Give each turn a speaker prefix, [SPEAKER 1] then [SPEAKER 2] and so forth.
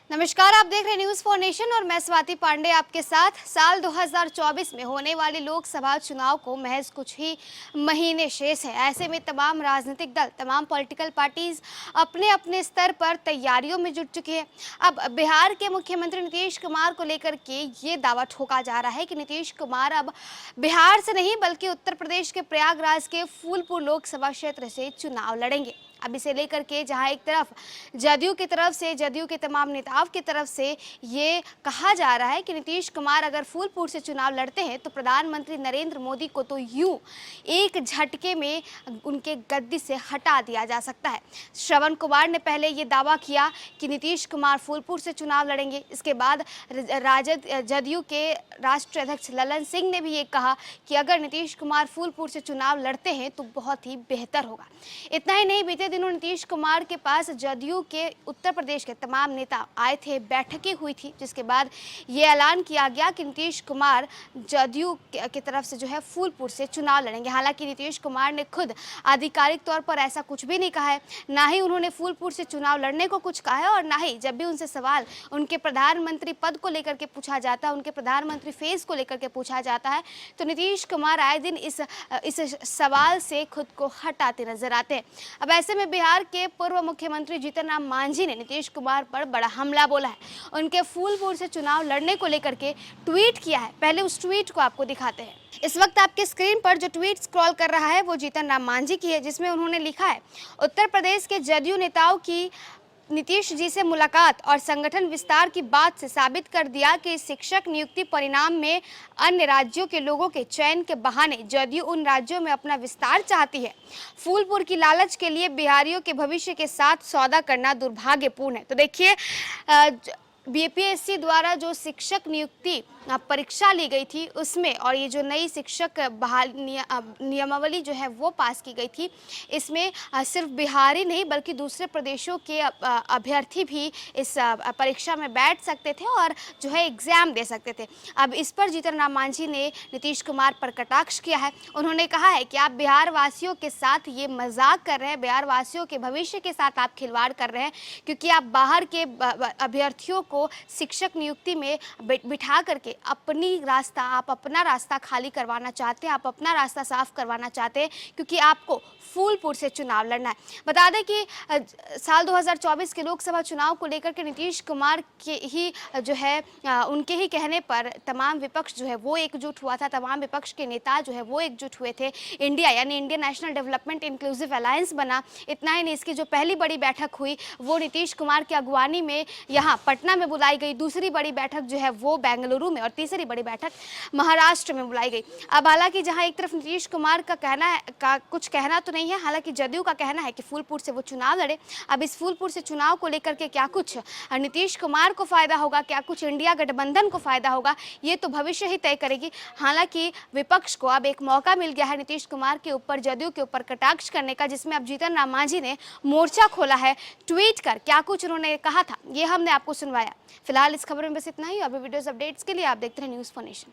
[SPEAKER 1] नमस्कार, आप देख रहे हैं न्यूज़ फॉर नेशन और मैं स्वाति पांडे आपके साथ। साल 2024 में होने वाले लोकसभा चुनाव को महज कुछ ही महीने शेष हैं। ऐसे में तमाम राजनीतिक दल, तमाम पॉलिटिकल पार्टीज अपने अपने स्तर पर तैयारियों में जुट चुके हैं। अब बिहार के मुख्यमंत्री नीतीश कुमार को लेकर के ये दावा ठोका जा रहा है कि नीतीश कुमार अब बिहार से नहीं बल्कि उत्तर प्रदेश के प्रयागराज के फूलपुर लोकसभा क्षेत्र से चुनाव लड़ेंगे। अब इसे लेकर के जहां एक तरफ जदयू की तरफ से, जदयू के तमाम नेताओं की तरफ से ये कहा जा रहा है कि नीतीश कुमार अगर फूलपुर से चुनाव लड़ते हैं तो प्रधानमंत्री नरेंद्र मोदी को तो यूं एक झटके में उनके गद्दी से हटा दिया जा सकता है। श्रवण कुमार ने पहले ये दावा किया कि नीतीश कुमार फूलपुर से चुनाव लड़ेंगे। इसके बाद जदयू के राष्ट्रीय अध्यक्ष ललन सिंह ने भी ये कहा कि अगर नीतीश कुमार फूलपुर से चुनाव लड़ते हैं तो बहुत ही बेहतर होगा। इतना ही नहीं, बीते दिनों नीतीश कुमार के पास जदयू के उत्तर प्रदेश के तमाम नेता आए थे, बैठकें हुई थी, जिसके बाद ये ऐलान किया गया कि नीतीश कुमार जदयू की तरफ से जो है फूलपुर से चुनाव लड़ेंगे। हालांकि नीतीश कुमार ने खुद आधिकारिक तौर पर ऐसा कुछ भी नहीं कहा है, ना ही उन्होंने फूलपुर से चुनाव लड़ने को कुछ कहा है और ना ही जब भी उनसे सवाल उनके प्रधानमंत्री पद को लेकर के पूछा जाता है, उनके प्रधानमंत्री फेस को लेकर के पूछा जाता है, तो नीतीश कुमार आए दिन इस सवाल से खुद को हटाते नजर आते हैं। अब ऐसे में बिहार के पूर्व मुख्यमंत्री जीतन राम मांझी ने नीतीश कुमार पर बड़ा हमला बोला है। उनके फूलपुर से चुनाव लड़ने को लेकर के ट्वीट किया है। पहले उस ट्वीट को आपको दिखाते हैं। इस वक्त आपके स्क्रीन पर जो ट्वीट स्क्रॉल कर रहा है वो जीतन राम मांझी की है, जिसमें उन्होंने लिखा है, उत्तर प्रदेश के जदयू नेताओं की नीतीश जी से मुलाकात और संगठन विस्तार की बात से साबित कर दिया कि शिक्षक नियुक्ति परिणाम में अन्य राज्यों के लोगों के चयन के बहाने जदयू उन राज्यों में अपना विस्तार चाहती है। फूलपुर की लालच के लिए बिहारियों के भविष्य के साथ सौदा करना दुर्भाग्यपूर्ण है। तो देखिए, बीपीएससी द्वारा जो शिक्षक नियुक्ति परीक्षा ली गई थी उसमें और ये जो नई शिक्षक बहाल नियमावली जो है वो पास की गई थी, इसमें सिर्फ बिहारी नहीं बल्कि दूसरे प्रदेशों के अभ्यर्थी भी इस परीक्षा में बैठ सकते थे और जो है एग्ज़ाम दे सकते थे। अब इस पर जीतन राम मांझी ने नीतीश कुमार पर कटाक्ष किया है। उन्होंने कहा है कि आप बिहार वासियों के साथ ये मजाक कर रहे हैं, बिहार वासियों के भविष्य के साथ आप खिलवाड़ कर रहे हैं, क्योंकि आप बाहर के अभ्यर्थियों को शिक्षक नियुक्ति में बिठा करके आप अपना रास्ता खाली करवाना चाहते हैं, आप अपना रास्ता साफ करवाना चाहते हैं, क्योंकि आपको फूलपुर से चुनाव लड़ना है। बता दें कि साल 2024 के लोकसभा चुनाव को लेकर के नीतीश कुमार के ही जो है उनके ही कहने पर तमाम विपक्ष जो है वो एकजुट हुआ था, तमाम विपक्ष के नेता जो है वो एकजुट हुए थे। इंडिया यानी Indian national development inclusive alliance बना। इतना ही नहीं, इसकी जो पहली बड़ी बैठक हुई वो नीतीश कुमार की अगुवानी में यहाँ पटना में बुलाई गई। दूसरी बड़ी बैठक जो है वो बेंगलुरु में और तीसरी बड़ी बैठक महाराष्ट्र में बुलाई गई। अब हालांकि जहां एक तरफ नीतीश कुमार का कुछ कहना तो नहीं है, हालांकि जदयू का कहना है कि फूलपुर से वो चुनाव लड़े। अब इस फूलपुर से चुनाव को लेकर के क्या कुछ नीतीश कुमार को फायदा होगा, क्या कुछ इंडिया गठबंधन को फायदा होगा, ये तो भविष्य ही तय करेगी। हालांकि विपक्ष को अब एक मौका मिल गया है नीतीश कुमार के ऊपर, जदयू के ऊपर कटाक्ष करने का, जिसमें अब जीतन राम मांझी ने मोर्चा खोला है। ट्वीट कर क्या कुछ उन्होंने कहा था ये हमने आपको सुनवाया। फिलहाल इस खबर में बस इतना ही। अभी वीडियोस अपडेट्स के लिए आप देखते रहे न्यूज़ फॉर नेशन।